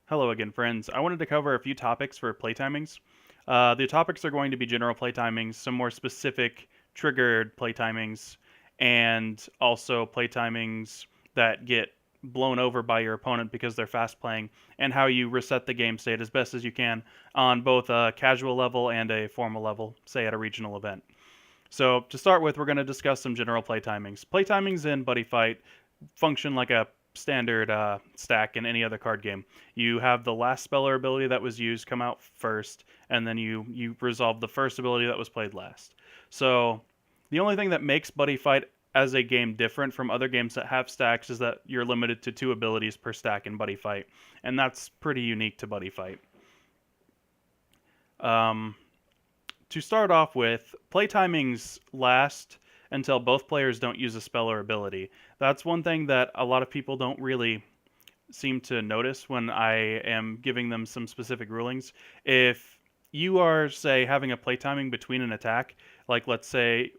Hello again, friends. I wanted to cover a few topics for playtimings. The topics are going to be general playtimings, some more specific triggered playtimings, and also playtimings that get blown over by your opponent because they're fast playing, and how you reset the game state as best as you can on both a casual level and a formal level, say at a regional event. So to start with, we're going to discuss some general playtimings. Playtimings in Buddyfight function like a standard stack in any other card game. You have the last spell or ability that was used come out first, and then you resolve the first ability that was played last. So the only thing that makes Buddyfight as a game different from other games that have stacks is that you're limited to 2 abilities per stack in Buddyfight, and that's pretty unique to Buddyfight. Um, to start off with, playtimings last until both players don't use a spell or ability. That's one thing that a lot of people don't really seem to notice when I am giving them some specific rulings. If you are, say, having a playtiming between an attack, like let's say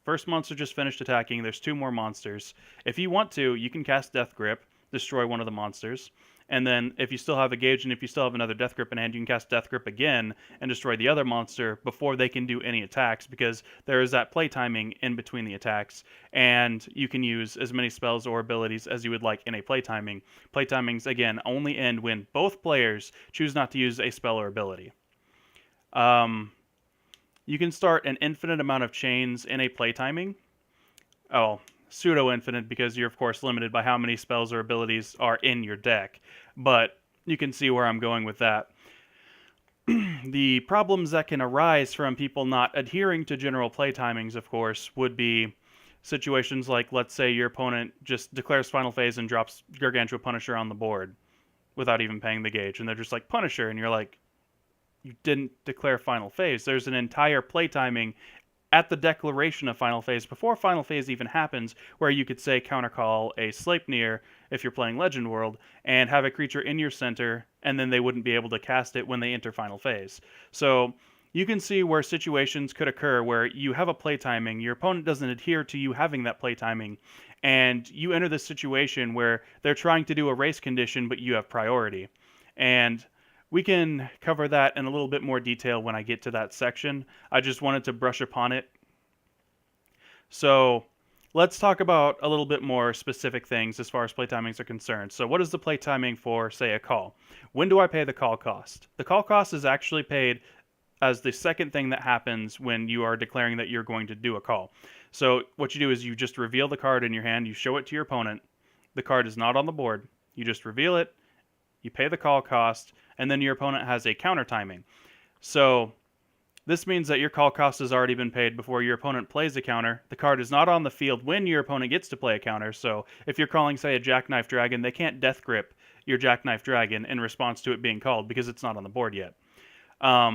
first monster just finished attacking, there's 2 more monsters. If you want to, you can cast Death Grip, destroy one of the monsters. And then if you still have a gauge and if you still have another Death Grip in hand, you can cast Death Grip again and destroy the other monster before they can do any attacks, because there is that play timing in between the attacks, and you can use as many spells or abilities as you would like in a play timing. Play timings, again, only end when both players choose not to use a spell or ability. You can start an infinite amount of chains in a play timing. Oh, pseudo infinite, because you're of course limited by how many spells or abilities are in your deck. But you can see where I'm going with that. The problems that can arise from people not adhering to general play timings, of course, would be situations like, let's say your opponent just declares Final Phase and drops Gargantua Punisher on the board without even paying the gauge, and they're just like, Punisher, and you're like, you didn't declare Final Phase. There's an entire play timing at the declaration of Final Phase, before Final Phase even happens, where you could say countercall a Sleipnir if you're playing Legend World, and have a creature in your center, and then they wouldn't be able to cast it when they enter Final Phase. So you can see where situations could occur where you have a play timing, your opponent doesn't adhere to you having that play timing, and you enter this situation where they're trying to do a race condition, but you have priority. And we can cover that in a little bit more detail when I get to that section. I just wanted to brush upon it. So let's talk about a little bit more specific things as far as play timings are concerned. So what is the play timing for, say, a call? When do I pay the call cost? The call cost is actually paid as the second thing that happens when you are declaring that you're going to do a call. So what you do is you just reveal the card in your hand, you show it to your opponent. The card is not on the board. You just reveal it, you pay the call cost, and then your opponent has a counter timing. So this means that your call cost has already been paid before your opponent plays a counter. The card is not on the field when your opponent gets to play a counter. So if you're calling, say, a Jackknife Dragon, they can't Death Grip your Jackknife Dragon in response to it being called because it's not on the board yet. But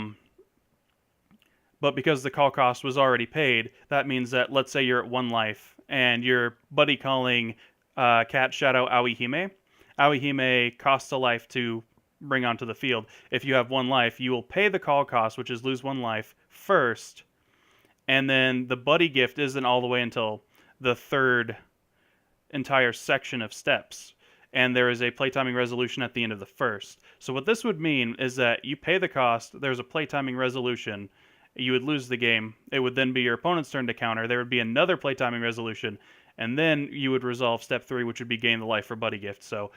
because the call cost was already paid, that means that, let's say you're at 1 life and you're buddy calling Cat Shadow Aoihime. Aoihime costs a life to bring onto the field. If you have 1 life, you will pay the call cost, which is lose 1 life, first, and then the buddy gift isn't all the way until the third entire section of steps. And there is a playtiming resolution at the end of the first. So what this would mean is that you pay the cost, there's a playtiming resolution, you would lose the game. It would then be your opponent's turn to counter. There would be another playtiming resolution, and then you would resolve step 3, which would be gain the life for buddy gift. So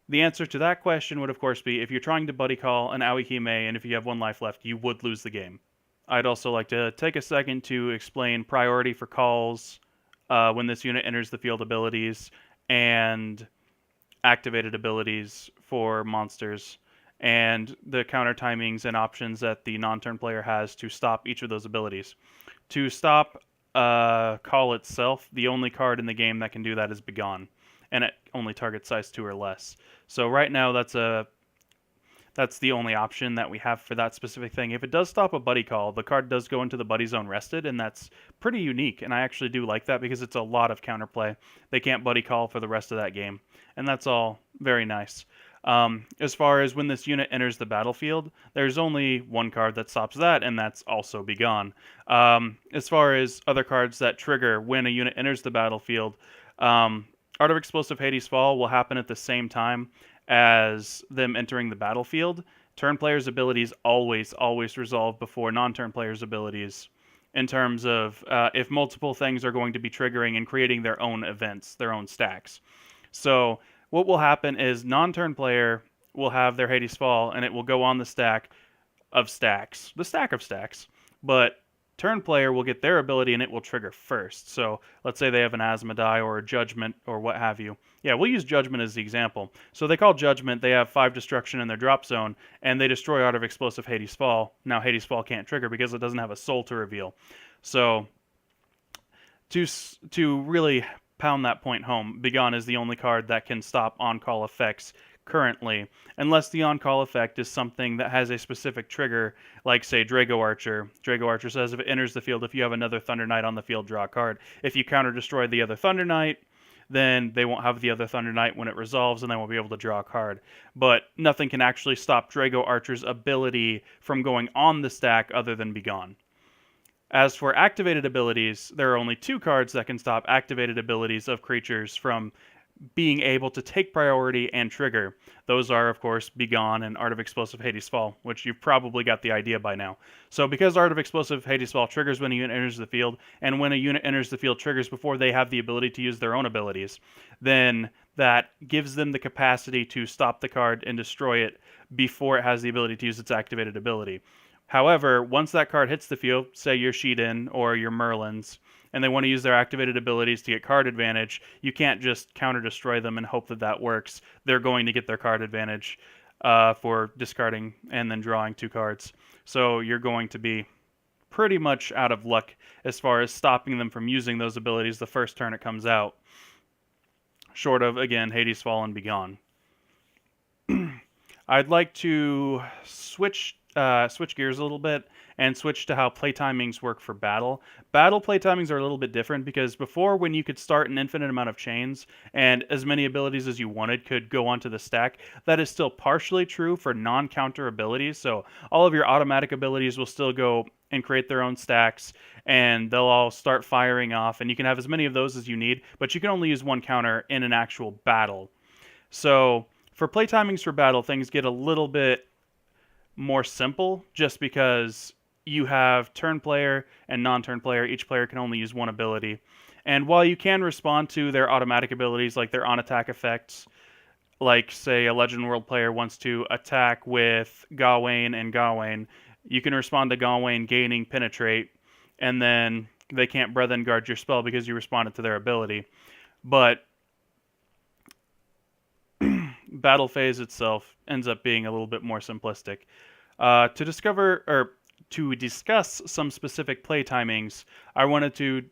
the answer to that question would, of course, be if you're trying to buddy call an Aoihime and if you have 1 life left, you would lose the game. I'd also like to take a second to explain priority for calls when this unit enters the field abilities, and activated abilities for monsters, and the counter timings and options that the non-turn player has to stop each of those abilities. To stop call itself, the only card in the game that can do that is Begone, and it only targets size 2 or less. So right now that's the only option that we have for that specific thing. If it does stop a buddy call, the card does go into the buddy zone rested, and that's pretty unique, and I actually do like that because it's a lot of counterplay. They can't buddy call for the rest of that game, and that's all very nice. As far as when this unit enters the battlefield, there's only 1 card that stops that, and that's also Begone. As far as other cards that trigger when a unit enters the battlefield, Art of Explosive Hades Fall will happen at the same time as them entering the battlefield. Turn players' abilities always resolve before non-turn players' abilities, in terms of if multiple things are going to be triggering and creating their own events, their own stacks. So what will happen is non-turn player will have their Hades Fall, and it will go on the stack of stacks, the stack of stacks. But turn player will get their ability, and it will trigger first. So let's say they have an Asmodai or a Judgment or what have you. Yeah, we'll use Judgment as the example. So they call Judgment, they have 5 destruction in their drop zone, and they destroy Art of Explosive Hades Fall. Now Hades Fall can't trigger because it doesn't have a soul to reveal. So to really pound that point home, Begone is the only card that can stop on-call effects currently, unless the on-call effect is something that has a specific trigger, like, say, Drago Archer. Drago Archer says if it enters the field, if you have another Thunder Knight on the field, draw a card. If you counter-destroy the other Thunder Knight, then they won't have the other Thunder Knight when it resolves, and they won't be able to draw a card. But nothing can actually stop Drago Archer's ability from going on the stack other than Begone. As for activated abilities, there are only 2 cards that can stop activated abilities of creatures from being able to take priority and trigger. Those are, of course, Begone and Art of Explosive Hades Fall, which you've probably got the idea by now. So because Art of Explosive Hades Fall triggers when a unit enters the field, and when a unit enters the field triggers before they have the ability to use their own abilities, then that gives them the capacity to stop the card and destroy it before it has the ability to use its activated ability. However, once that card hits the field, say your Sheetin or your Merlins, and they want to use their activated abilities to get card advantage, you can't just counter-destroy them and hope that that works. They're going to get their card advantage for discarding and then drawing 2 cards. So you're going to be pretty much out of luck as far as stopping them from using those abilities the first turn it comes out. Short of, again, Hades Fall and Begone. I'd like to switch gears a little bit and switch to how playtimings work for battle. Battle playtimings are a little bit different because before, when you could start an infinite amount of chains and as many abilities as you wanted could go onto the stack, that is still partially true for non-counter abilities. So all of your automatic abilities will still go and create their own stacks, and they'll all start firing off, and you can have as many of those as you need, but you can only use one counter in an actual battle. So for playtimings for battle, things get a little bit more simple just because you have turn player and non-turn player. Each player can only use one ability. And while you can respond to their automatic abilities, like their on-attack effects, like, say, a Legend World player wants to attack with Gawain and Gawain, you can respond to Gawain gaining Penetrate, and then they can't Brethren Guard your spell because you responded to their ability. But battle phase itself ends up being a little bit more simplistic. To discuss some specific play timings, I wanted to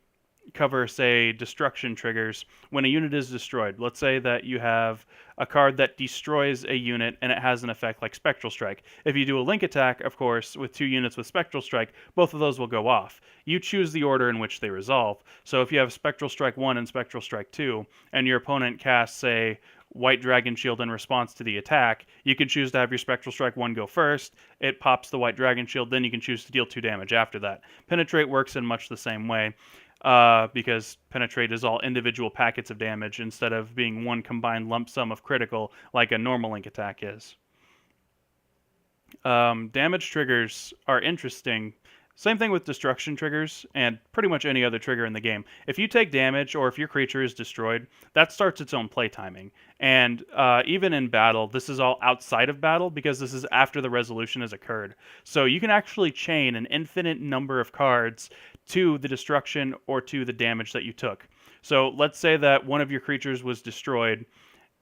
cover, say, destruction triggers when a unit is destroyed. Let's say that you have a card that destroys a unit and it has an effect like Spectral Strike. If you do a link attack, of course, with 2 units with Spectral Strike, both of those will go off. You choose the order in which they resolve. So if you have Spectral Strike 1 and Spectral Strike 2, and your opponent casts, say, White Dragon Shield in response to the attack, you can choose to have your Spectral Strike 1 go first, it pops the White Dragon Shield, then you can choose to deal 2 damage after that. Penetrate works in much the same way, because Penetrate is all individual packets of damage instead of being one combined lump sum of critical like a normal link attack is. Damage triggers are interesting. Same thing with destruction triggers and pretty much any other trigger in the game. If you take damage or if your creature is destroyed, that starts its own play timing. And even in battle, this is all outside of battle because this is after the resolution has occurred. So you can actually chain an infinite number of cards to the destruction or to the damage that you took. So let's say that one of your creatures was destroyed.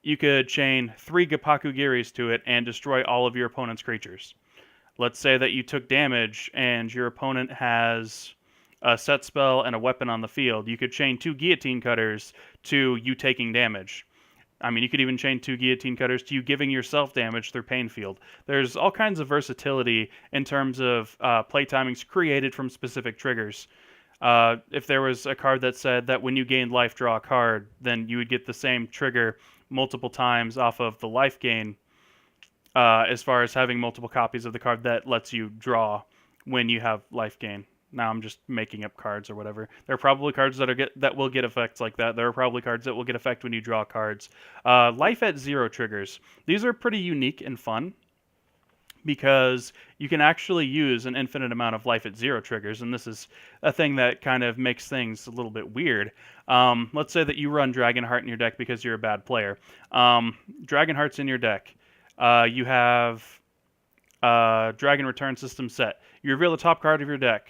You could chain 3 Gapaku Giris to it and destroy all of your opponent's creatures. Let's say that you took damage and your opponent has a set spell and a weapon on the field. You could chain 2 Guillotine Cutters to you taking damage. I mean, you could even chain 2 Guillotine Cutters to you giving yourself damage through Pain Field. There's all kinds of versatility in terms of play timings created from specific triggers. If there was a card that said that when you gained life, draw a card, then you would get the same trigger multiple times off of the life gain. As far as having multiple copies of the card that lets you draw when you have life gain. Now I'm just making up cards or whatever. There are probably cards that will get effects like that. There are probably cards that will get effect when you draw cards. Life at 0 triggers. These are pretty unique and fun because you can actually use an infinite amount of life at 0 triggers, and this is a thing that kind of makes things a little bit weird. Let's say that you run Dragonheart in your deck because you're a bad player. Dragonheart's in your deck. You have Dragon Return System set. You reveal the top card of your deck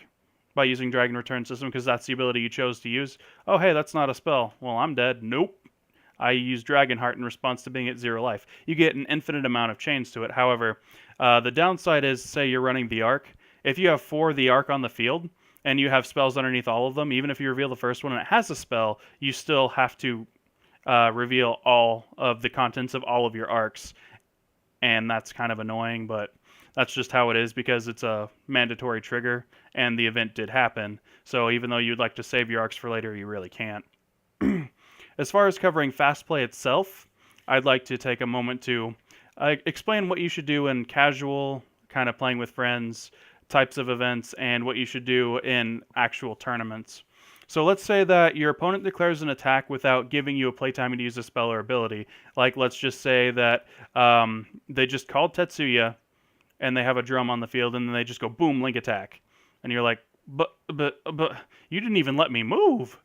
by using Dragon Return System because that's the ability you chose to use. Oh, hey, that's not a spell. Well, I'm dead. Nope. I use Dragonheart in response to being at 0 life. You get an infinite amount of chains to it. However, the downside is, say you're running the Arc. If you have 4 of the Arc on the field, and you have spells underneath all of them, even if you reveal the first one and it has a spell, you still have to reveal all of the contents of all of your Arcs. And that's kind of annoying, but that's just how it is because it's a mandatory trigger, and the event did happen. So even though you'd like to save your Arcs for later, you really can't. As far as covering fast play itself, I'd like to take a moment to explain what you should do in casual, kind of playing with friends, types of events, and what you should do in actual tournaments. So let's say that your opponent declares an attack without giving you a playtime to use a spell or ability. Like, let's just say that they just called Tetsuya, and they have a drum on the field, and then they just go, boom, link attack. And you're like, but, you didn't even let me move.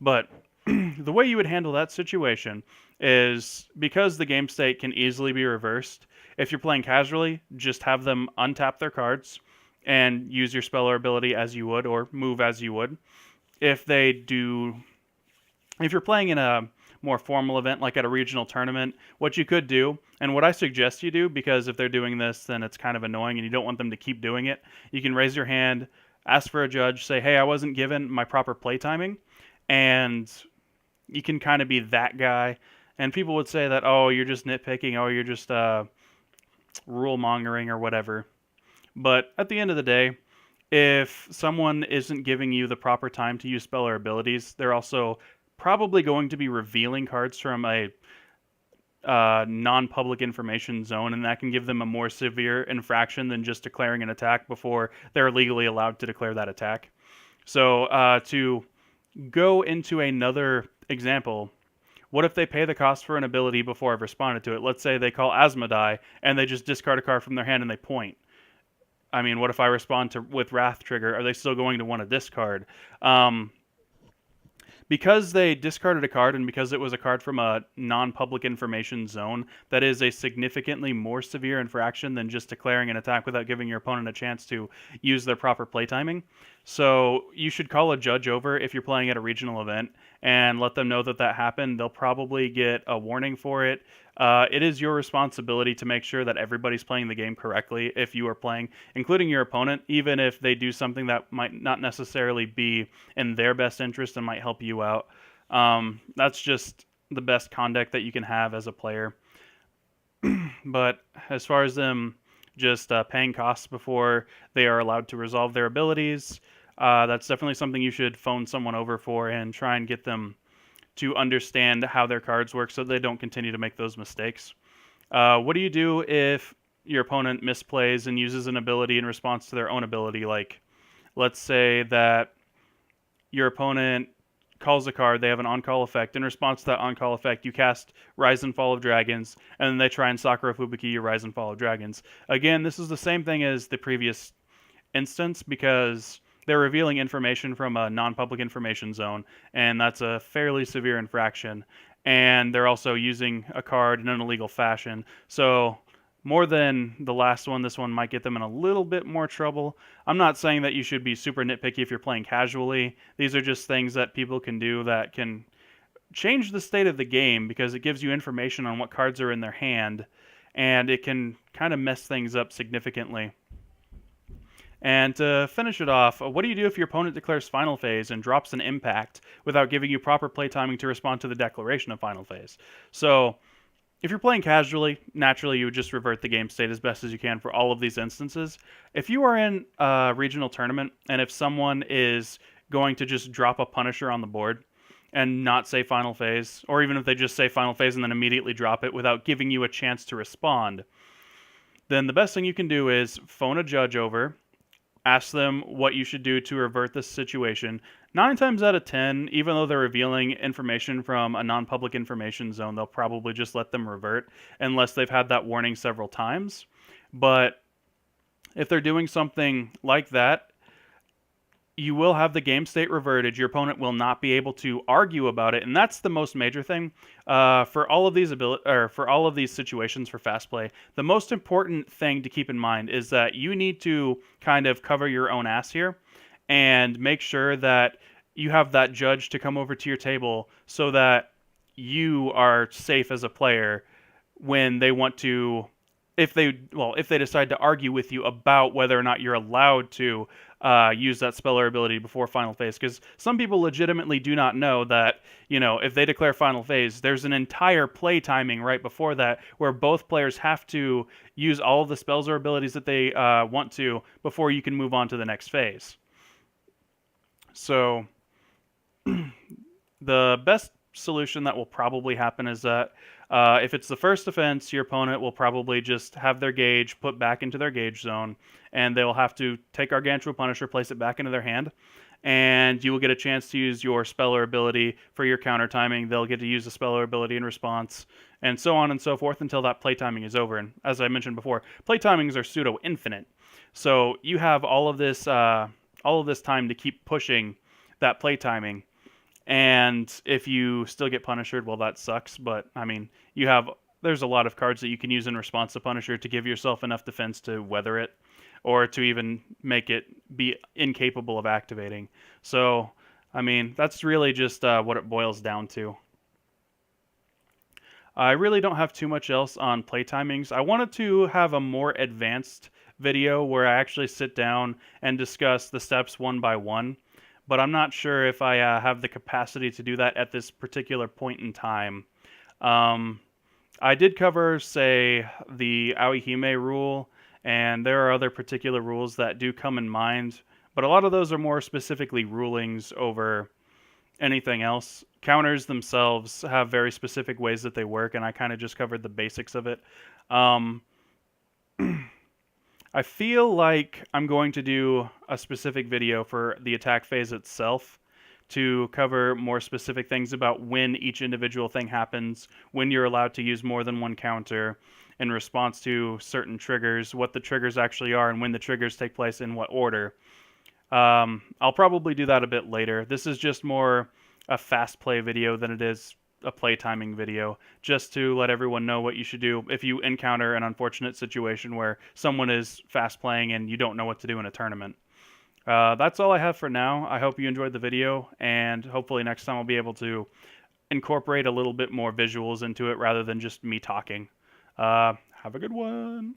But the way you would handle that situation is, because the game state can easily be reversed, if you're playing casually, just have them untap their cards and use your spell or ability as you would, or move as you would. If you're playing in a more formal event, like at a regional tournament, what you could do, and what I suggest you do, because if they're doing this, then it's kind of annoying and you don't want them to keep doing it, you can raise your hand, ask for a judge, say, hey, I wasn't given my proper play timing, and you can kind of be that guy. And people would say that, oh, you're just nitpicking, oh, you're just rule mongering or whatever. But at the end of the day, if someone isn't giving you the proper time to use spell or abilities, they're also probably going to be revealing cards from a non-public information zone, and that can give them a more severe infraction than just declaring an attack before they're legally allowed to declare that attack. So to go into another example, what if they pay the cost for an ability before I've responded to it? Let's say they call Asmodai, and they just discard a card from their hand and they point. I mean, what if I respond with Wrath Trigger? Are they still going to want to discard? Because they discarded a card, and because it was a card from a non-public information zone, that is a significantly more severe infraction than just declaring an attack without giving your opponent a chance to use their proper play timing. So you should call a judge over if you're playing at a regional event and let them know that that happened. They'll probably get a warning for it. It is your responsibility to make sure that everybody's playing the game correctly if you are playing, including your opponent, even if they do something that might not necessarily be in their best interest and might help you out. That's just the best conduct that you can have as a player. But as far as them just paying costs before they are allowed to resolve their abilities, that's definitely something you should phone someone over for and try and get them to understand how their cards work so they don't continue to make those mistakes. What do you do if your opponent misplays and uses an ability in response to their own ability? Like, let's say that your opponent calls a card, they have an on-call effect. In response to that on-call effect, you cast Rise and Fall of Dragons, and then they try and Sakura Fubuki your Rise and Fall of Dragons. Again, this is the same thing as the previous instance, because they're revealing information from a non-public information zone, and that's a fairly severe infraction. And they're also using a card in an illegal fashion. So more than the last one, this one might get them in a little bit more trouble. I'm not saying that you should be super nitpicky if you're playing casually. These are just things that people can do that can change the state of the game, because it gives you information on what cards are in their hand, and it can kind of mess things up significantly. And to finish it off, what do you do if your opponent declares Final Phase and drops an impact without giving you proper play timing to respond to the declaration of Final Phase? So if you're playing casually, naturally you would just revert the game state as best as you can for all of these instances. If you are in a regional tournament, and if someone is going to just drop a Punisher on the board and not say Final Phase, or even if they just say Final Phase and then immediately drop it without giving you a chance to respond, then the best thing you can do is phone a judge over, ask them what you should do to revert this situation. 9 times out of 10, even though they're revealing information from a non-public information zone, they'll probably just let them revert unless they've had that warning several times. But if they're doing something like that, you will have the game state reverted. Your opponent will not be able to argue about it, and that's the most major thing for all of these for all of these situations for fast play. The most important thing to keep in mind is that you need to kind of cover your own ass here, and make sure that you have that judge to come over to your table so that you are safe as a player when they want to, if they decide to argue with you about whether or not you're allowed to use that spell or ability before final phase. Because some people legitimately do not know that, if they declare final phase, there's an entire play timing right before that where both players have to use all of the spells or abilities that they want to before you can move on to the next phase. So the best solution that will probably happen is that if it's the first offense, your opponent will probably just have their gauge put back into their gauge zone, and they'll have to take Gargantuan Punisher, place it back into their hand, and you will get a chance to use your spell or ability for your counter timing. They'll get to use the spell or ability in response, and so on and so forth until that play timing is over. And as I mentioned before, play timings are pseudo-infinite, so you have all of this time to keep pushing that play timing. And if you still get Punisher, well, that sucks. But I mean, there's a lot of cards that you can use in response to Punisher to give yourself enough defense to weather it, or to even make it be incapable of activating. So, I mean, that's really just what it boils down to. I really don't have too much else on play timings. I wanted to have a more advanced video where I actually sit down and discuss the steps one by one, but I'm not sure if I have the capacity to do that at this particular point in time. I did cover, say, the Aoihime rule, and there are other particular rules that do come in mind, but a lot of those are more specifically rulings over anything else. Counters themselves have very specific ways that they work, and I kind of just covered the basics of it. I feel like I'm going to do a specific video for the attack phase itself to cover more specific things about when each individual thing happens, when you're allowed to use more than one counter in response to certain triggers, what the triggers actually are, and when the triggers take place in what order. I'll probably do that a bit later. This is just more a fast play video than it is a play timing video, just to let everyone know what you should do if you encounter an unfortunate situation where someone is fast playing and you don't know what to do in a tournament. That's all I have for now. I hope you enjoyed the video, and hopefully next time I'll be able to incorporate a little bit more visuals into it rather than just me talking. Have a good one.